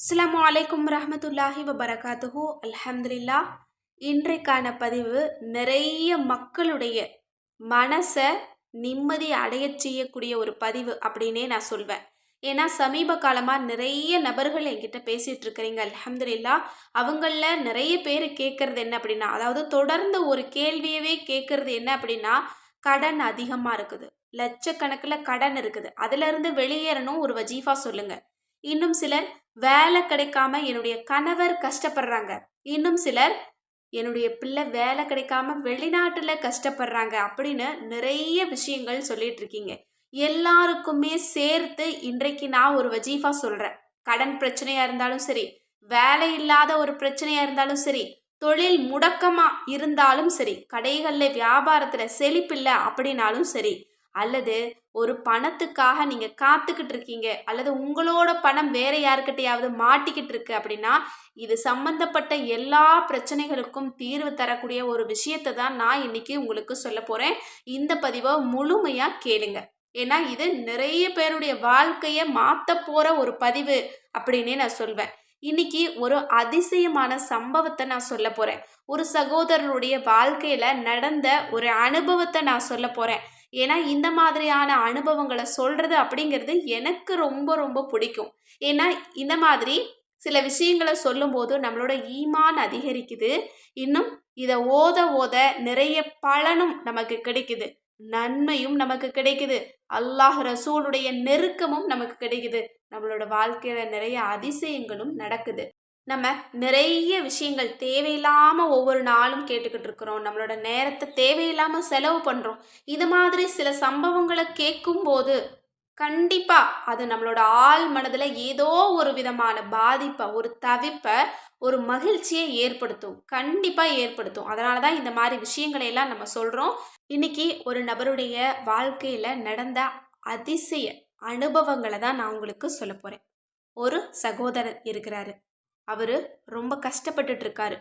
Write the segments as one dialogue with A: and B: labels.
A: அஸ்ஸலாமு அலைக்கும் ரஹ்மத்துல்லாஹி வபரகாத்துஹு. அல்ஹம்துலில்லாஹ். இன்றைக்கான பதிவு நிறைய மக்களுடைய மனசை நிம்மதி அடையச் செய்யக்கூடிய ஒரு பதிவு அப்படின்னே நான் சொல்வேன். ஏன்னா சமீப காலமாக நிறைய நபர்கள் என்கிட்ட பேசிகிட்டு இருக்கிறீங்க. அல்ஹம்துலில்லாஹ். அவங்களில் நிறைய பேர் கேட்குறது என்ன அப்படின்னா, அதாவது தொடர்ந்து ஒரு கேள்வியவே கேட்குறது என்ன அப்படின்னா, கடன் அதிகமாக இருக்குது, லட்சக்கணக்கில் கடன் இருக்குது, அதிலிருந்து வெளியேறணும், ஒரு வஜீஃபா சொல்லுங்க. இன்னும் சிலர் வேலை கிடைக்காம என்னுடைய கணவர் கஷ்டப்படுறாங்க. இன்னும் சிலர் என்னுடைய பிள்ளை வேலை கிடைக்காம வெளிநாட்டுல கஷ்டப்படுறாங்க அப்படின்னு நிறைய விஷயங்கள் சொல்லிட்டு இருக்கீங்க. எல்லாருக்குமே சேர்த்து இன்றைக்கு நான் ஒரு வஜீஃபா சொல்றேன். கடன் பிரச்சனையா இருந்தாலும் சரி, வேலை இல்லாத ஒரு பிரச்சனையா இருந்தாலும் சரி, தொழில் முடக்கமா இருந்தாலும் சரி, கடைகள்ல வியாபாரத்துல செழிப்பில்லை அப்படின்னாலும் சரி, அல்லது ஒரு பணத்துக்காக நீங்க காத்துக்கிட்டு இருக்கீங்க, அல்லது உங்களோட பணம் வேற யாருக்கிட்டையாவது மாட்டிக்கிட்டு இருக்கு அப்படின்னா, இது சம்பந்தப்பட்ட எல்லா பிரச்சனைகளுக்கும் தீர்வு தரக்கூடிய ஒரு விஷயத்தை தான் நான் இன்னைக்கு உங்களுக்கு சொல்ல போறேன். இந்த பதிவை முழுமையா கேளுங்க. ஏன்னா இது நிறைய பேருடைய வாழ்க்கையை மாத்த போற ஒரு பதிவு அப்படின்னே நான் சொல்வேன். இன்னைக்கு ஒரு அதிசயமான சம்பவத்தை நான் சொல்ல போறேன். ஒரு சகோதரருடைய வாழ்க்கையில நடந்த ஒரு அனுபவத்தை நான் சொல்ல போறேன். ஏன்னா இந்த மாதிரியான அனுபவங்களை சொல்றது அப்படிங்கிறது எனக்கு ரொம்ப ரொம்ப பிடிக்கும். ஏன்னா இந்த மாதிரி சில விஷயங்களை சொல்லும்போது நம்மளோட ஈமான் அதிகரிக்குது. இன்னும் இதை ஓத ஓத நிறைய பலனும் நமக்கு கிடைக்குது, நன்மையும் நமக்கு கிடைக்குது, அல்லாஹ் ரசூலுடைய நெருக்கமும் நமக்கு கிடைக்குது, நம்மளோட வாழ்க்கையில நிறைய அதிசயங்களும் நடக்குது. நம்ம நிறைய விஷயங்கள் தேவையில்லாம ஒவ்வொரு நாளும் கேட்டுக்கிட்டு இருக்கிறோம். நம்மளோட நேரத்தை தேவையில்லாம செலவு பண்றோம். இது மாதிரி சில சம்பவங்களை கேட்கும்போது கண்டிப்பா அது நம்மளோட ஆழ் மனதுல ஏதோ ஒரு விதமான பாதிப்பை, ஒரு தவிப்பை, ஒரு மகிழ்ச்சியை ஏற்படுத்தும். கண்டிப்பா ஏற்படுத்தும். அதனாலதான் இந்த மாதிரி விஷயங்களை எல்லாம் நம்ம சொல்றோம். இன்னைக்கு ஒரு நபருடைய வாழ்க்கையில நடந்த அதிசய அனுபவங்களை தான் நான் உங்களுக்கு சொல்ல போறேன். ஒரு சகோதரர் இருக்கிறாரு. அவரு ரொம்ப கஷ்டப்பட்டுட்டு இருக்காரு.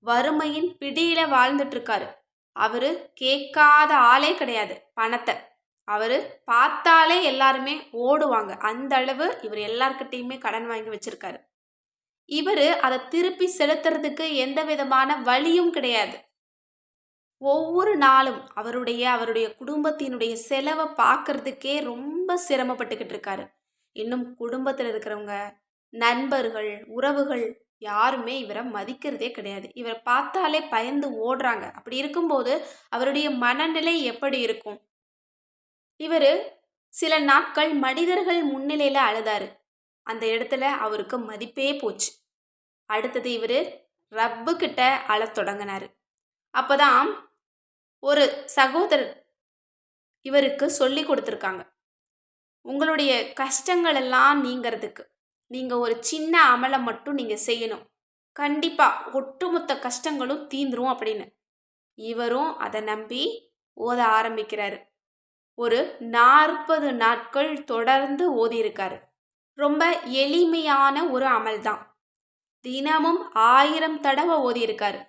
A: வறுமையின் பிடியில வாழ்ந்துட்டு இருக்காரு. அவரு கேட்காத ஆளே கிடையாது பணத்தை. அவரு பார்த்தாலே எல்லாருமே ஓடுவாங்க. அந்த அளவு இவர் எல்லார்கிட்டையுமே கடன் வாங்கி வச்சிருக்காரு. இவரு அதை திருப்பி செலுத்துறதுக்கு எந்த விதமான வழியும் கிடையாது. ஒவ்வொரு நாளும் அவருடைய குடும்பத்தினுடைய செலவை பார்க்கறதுக்கே ரொம்ப சிரமப்பட்டுக்கிட்டு இருக்காரு. இன்னும் குடும்பத்தில் இருக்கிறவங்க, நண்பர்கள், உறவுகள் யாருமே இவரை மதிக்கிறதே கிடையாது. இவரை பார்த்தாலே பயந்து ஓடுறாங்க. அப்படி இருக்கும்போது அவருடைய மனநிலை எப்படி இருக்கும்? இவர் சில நாட்கள் மனிதர்கள் முன்னிலையில அழுதாரு. அந்த இடத்துல அவருக்கு மதிப்பே போச்சு. அடுத்தது இவர் ரப்பு கிட்ட அழத் தொடங்கினாரு. அப்பதான் ஒரு சகோதரர் இவருக்கு சொல்லி கொடுத்துருக்காங்க, உங்களுடைய கஷ்டங்கள் எல்லாம் நீங்கிறதுக்கு நீங்க ஒரு சின்ன அமலை மட்டும் நீங்க செய்யணும், கண்டிப்பா ஒட்டுமொத்த கஷ்டங்களும் தீந்துரும் அப்படின்னு. இவரும் அதை நம்பி ஓத ஆரம்பிக்கிறாரு. ஒரு 40 நாட்கள் தொடர்ந்து ஓதி இருக்காரு. ரொம்ப எளிமையான ஒரு அமல் தான். தினமும் 1000 தடவை ஓதி இருக்காரு.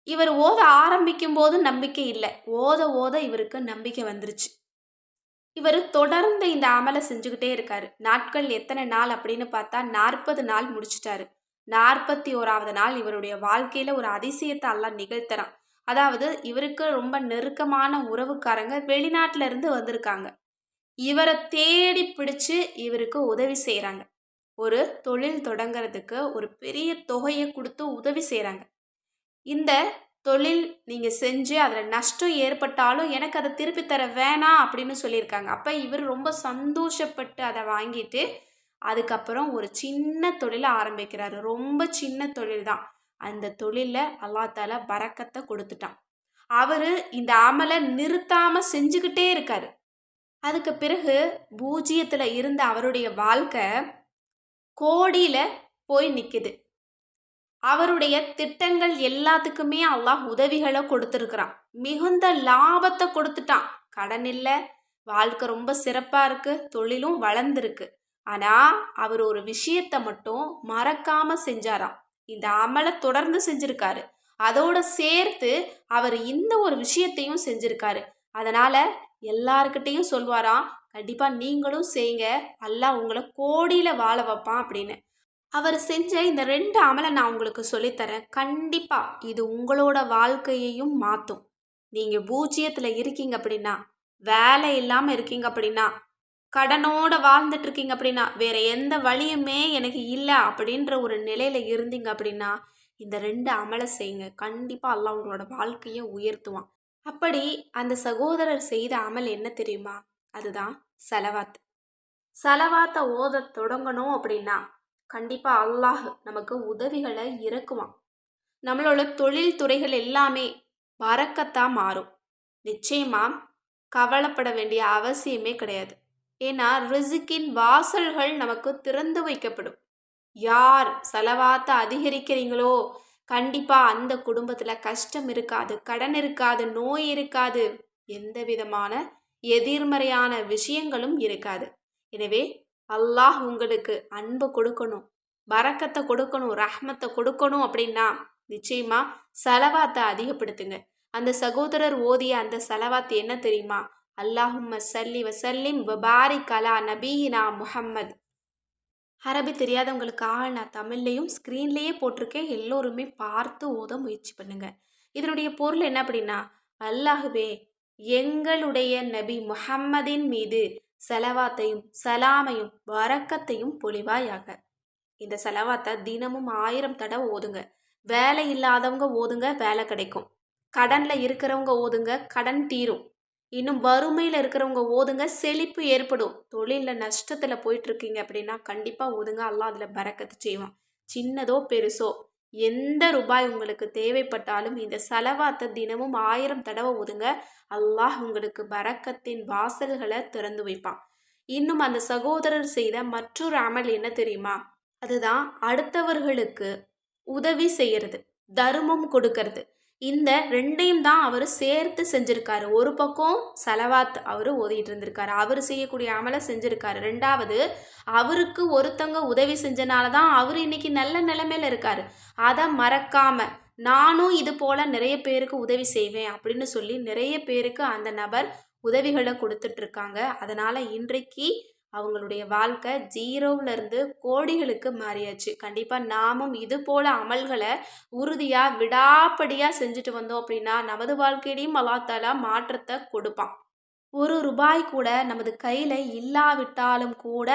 A: இவர் ஓத ஆரம்பிக்கும் போது நம்பிக்கை இல்லை. ஓத ஓத இவருக்கு நம்பிக்கை வந்துருச்சு. இவர் தொடர்ந்து இந்த அமலை செஞ்சுக்கிட்டே இருக்காரு. நாட்கள் எத்தனை நாள் அப்படின்னு பார்த்தா 40 நாள் முடிச்சிட்டாரு. 41வது நாள் இவருடைய வாழ்க்கையில ஒரு அதிசயத்தை அல்லாஹ் நிகழ்த்துறான். அதாவது இவருக்கு ரொம்ப நெருக்கமான உறவுக்காரங்க வெளிநாட்டுல இருந்து வந்திருக்காங்க. இவரை தேடி பிடிச்சு இவருக்கு உதவி செய்யறாங்க. ஒரு தொழில் தொடங்கிறதுக்கு ஒரு பெரிய தொகையை கொடுத்து உதவி செய்யறாங்க. இந்த தொழில் நீங்கள் செஞ்சு அதில் நஷ்டம் ஏற்பட்டாலும் எனக்கு அதை திருப்பி தர வேணாம் அப்படின்னு சொல்லியிருக்காங்க. அப்போ இவர் ரொம்ப சந்தோஷப்பட்டு அதை வாங்கிட்டு அதுக்கப்புறம் ஒரு சின்ன தொழிலை ஆரம்பிக்கிறாரு. ரொம்ப சின்ன தொழில் தான். அந்த தொழிலில் அல்லாஹ் தஆலா பரக்கத்தை கொடுத்துட்டான். அவர் இந்த அமலை நிறுத்தாமல் செஞ்சுக்கிட்டே இருக்காரு. அதுக்கு பிறகு பூஜ்ஜியத்தில் இருந்த அவருடைய வாழ்க்கை கோடியில் போய் நிற்குது. அவருடைய திட்டங்கள் எல்லாத்துக்குமே அல்லாஹ் உதவிகளை கொடுத்துருக்குறான். மிகுந்த லாபத்தை கொடுத்துட்டான். கடன் இல்லை, வாழ்க்கை ரொம்ப சிறப்பாக இருக்கு, தொழிலும் வளர்ந்துருக்கு. ஆனால் அவர் ஒரு விஷயத்தை மட்டும் மறக்காம செஞ்சாராம். இந்த அமலை தொடர்ந்து செஞ்சிருக்காரு. அதோட சேர்த்து அவர் இந்த ஒரு விஷயத்தையும் செஞ்சிருக்காரு. அதனால எல்லார்கிட்டையும் சொல்வாராம், கண்டிப்பாக நீங்களும் செய்யுங்க. அல்லாஹ் உங்களை கோடியில் வாழ வைப்பான் அப்படின்னு. அவர் செஞ்ச இந்த 2 அமல நான் உங்களுக்கு சொல்லித்தரேன். கண்டிப்பா இது உங்களோட வாழ்க்கையையும் மாத்தும். நீங்க பூஜ்ஜியத்துல இருக்கீங்க அப்படின்னா, வேலை இல்லாம இருக்கீங்க அப்படின்னா, கடனோட வாழ்ந்துட்டு இருக்கீங்க அப்படின்னா, வேற எந்த வழியுமே எனக்கு இல்ல அப்படின்ற ஒரு நிலையில இருந்தீங்க அப்படின்னா, இந்த 2 அமல செய்யுங்க. கண்டிப்பா அல்லாஹ் உங்களோட வாழ்க்கைய உயர்த்துவான். அப்படி அந்த சகோதரர் செய்த அமல் என்ன தெரியுமா? அதுதான் ஸலவாத். ஸலவாத்த ஓதத் தொடங்கணும் அப்படின்னா, கண்டிப்பா அல்லாஹ் நமக்கு உதவிகளை இறக்குவான். நம்மளோட தொழில் துறைகள் எல்லாமே பறக்கத்தா மாறும். நிச்சயமா கவலைப்பட வேண்டிய அவசியமே கிடையாது. ஏன்னா ரிஸ்கின் வாசல்கள் நமக்கு திறந்து வைக்கப்படும். யார் ஸலவாத்த அதிகரிக்கிறீங்களோ, கண்டிப்பா அந்த குடும்பத்துல கஷ்டம் இருக்காது, கடன் இருக்காது, நோய் இருக்காது, எந்த விதமான எதிர்மறையான விஷயங்களும் இருக்காது. எனவே அல்லாஹ் உங்களுக்கு அன்பு கொடுக்கணும், பரக்கத்த கொடுக்கணும், ரஹ்மத்த கொடுக்கணும் அப்படின்னா நிச்சயமா ஸலவாத்த அதிகப்படுத்துங்க. அந்த சகோதரர் ஓதிய அந்த ஸலவாத் என்ன தெரியுமா? அல்லாஹும்ம ஸல்லி வஸல்லிம் வபாரிக் அலா நபியினா முஹம்மத். அரபி தெரியாதவங்களுக்காக நான் தமிழ்லையும் ஸ்க்ரீன்லேயே போட்டிருக்கேன். எல்லோருமே பார்த்து ஓத முயற்சி பண்ணுங்க. இதனுடைய பொருள் என்ன அப்படின்னா, அல்லாஹுவே எங்களுடைய நபி முஹம்மதின் மீது ஸலவாத்தையும் சலாமையும் வரக்கத்தையும் பொழிவாயாக. இந்த செலவாத்த தினமும் 1000 தடவை ஓதுங்க. வேலை இல்லாதவங்க ஓதுங்க, வேலை கிடைக்கும். கடன்ல இருக்கிறவங்க ஓதுங்க, கடன் தீரும். இன்னும் வறுமையில் இருக்கிறவங்க ஓதுங்க, செழிப்பு ஏற்படும். தொழிலில் நஷ்டத்தில் போயிட்டு இருக்கீங்க அப்படின்னா கண்டிப்பாக ஓதுங்க, அல்லாஹ் அதில் பரக்கத்து செய்வான். சின்னதோ பெருசோ எந்த ரூபாய் உங்களுக்கு தேவைப்பட்டாலும் இந்த செலவாத்தை தினமும் 1000 தடவை ஓதுங்க, அல்லாஹ் உங்களுக்கு பரக்கத்தின் வாசல்களை திறந்து வைப்பான். இன்னும் அந்த சகோதரர் செய்த மற்றொரு அமல் என்ன தெரியுமா? அதுதான் அடுத்தவர்களுக்கு உதவி செய்யறது, தர்மம் கொடுக்கறது. இந்த 2யும் தான் அவர் சேர்த்து செஞ்சிருக்காரு. ஒரு பக்கம் ஸலவாத் அவர் ஓதிட்டு இருந்திருக்காரு. அவர் செய்யக்கூடிய அமல செஞ்சிருக்காரு. 2வது அவருக்கு ஒருத்தங்க உதவி செஞ்சனால தான் அவர் இன்னைக்கு நல்ல நிலைமையில இருக்காரு. அதை மறக்காம நானும் இது போல நிறைய பேருக்கு உதவி செய்வேன் அப்படின்னு சொல்லி நிறைய பேருக்கு அந்த நபர் உதவிகளை கொடுத்துட்டு இருக்காங்க. அதனால இன்றைக்கு அவங்களுடைய வாழ்க்கை 0லேருந்து கோடிகளுக்கு மாறியாச்சு. கண்டிப்பாக நாமும் இது போல அமல்களை உறுதியாக விடாப்படியாக செஞ்சுட்டு வந்தோம் அப்படின்னா நமது வாழ்க்கையிலையும் அல்லாஹ் தஆலா மாற்றத்தை கொடுப்பான். ஒரு ரூபாய் கூட நமது கையில் இல்லாவிட்டாலும் கூட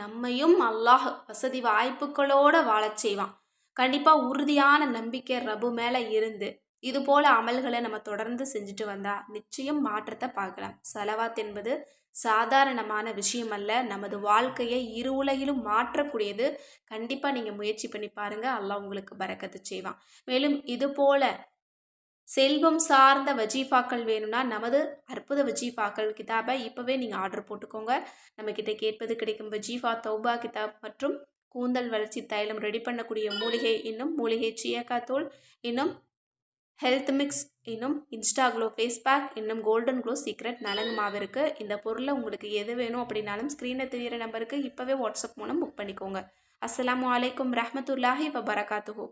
A: நம்மையும் அல்லாஹ் வசதி வாய்ப்புகளோட வாழச் செய்வான். கண்டிப்பாக உறுதியான நம்பிக்கை ரப்பு மேலே இருந்து இது போல அமல்களை நம்ம தொடர்ந்து செஞ்சுட்டு வந்தா நிச்சயம் மாற்றத்தை பார்க்கலாம். ஸலவாத் என்பது சாதாரணமான விஷயம் அல்ல, நமது வாழ்க்கையை இரு உலகிலும் மாற்றக்கூடியது. கண்டிப்பாக நீங்கள் முயற்சி பண்ணி பாருங்கள், அல்லாஹ் உங்களுக்கு பரக்கத்து செய்வான். மேலும் இது போல செல்வம் சார்ந்த வஜீஃபாக்கள் வேணும்னா நமது அற்புத வஜீஃபாக்கள் கிதாபை இப்போவே நீங்கள் ஆர்டர் போட்டுக்கோங்க. நம்மக்கிட்ட கேட்பது கிடைக்கும் வஜீஃபா தௌபா கிதாப் மற்றும் கூந்தல் வளர்ச்சி தைலம் ரெடி பண்ணக்கூடிய மூலிகை, இன்னும் மூலிகை சீயக்காய் தூள், இன்னும் ஹெல்த் மிக்ஸ், இன்னும் இன்ஸ்டா க்ளோ ஃபேஸ் பேக், இன்னும் கோல்டன் க்ளோ சீக்ரெட் நலங்கு மாவு இருக்குது. இந்த பொருளை உங்களுக்கு எது வேணும் அப்படின்னாலும் ஸ்க்ரீனில் தெரிகிற நம்பருக்கு இப்போவே வாட்ஸ்அப் மூலம் புக் பண்ணிக்கோங்க. அஸ்ஸலாமு அலைக்கும் ரஹ்மத்துல்லாஹி வபரகாத்துஹு.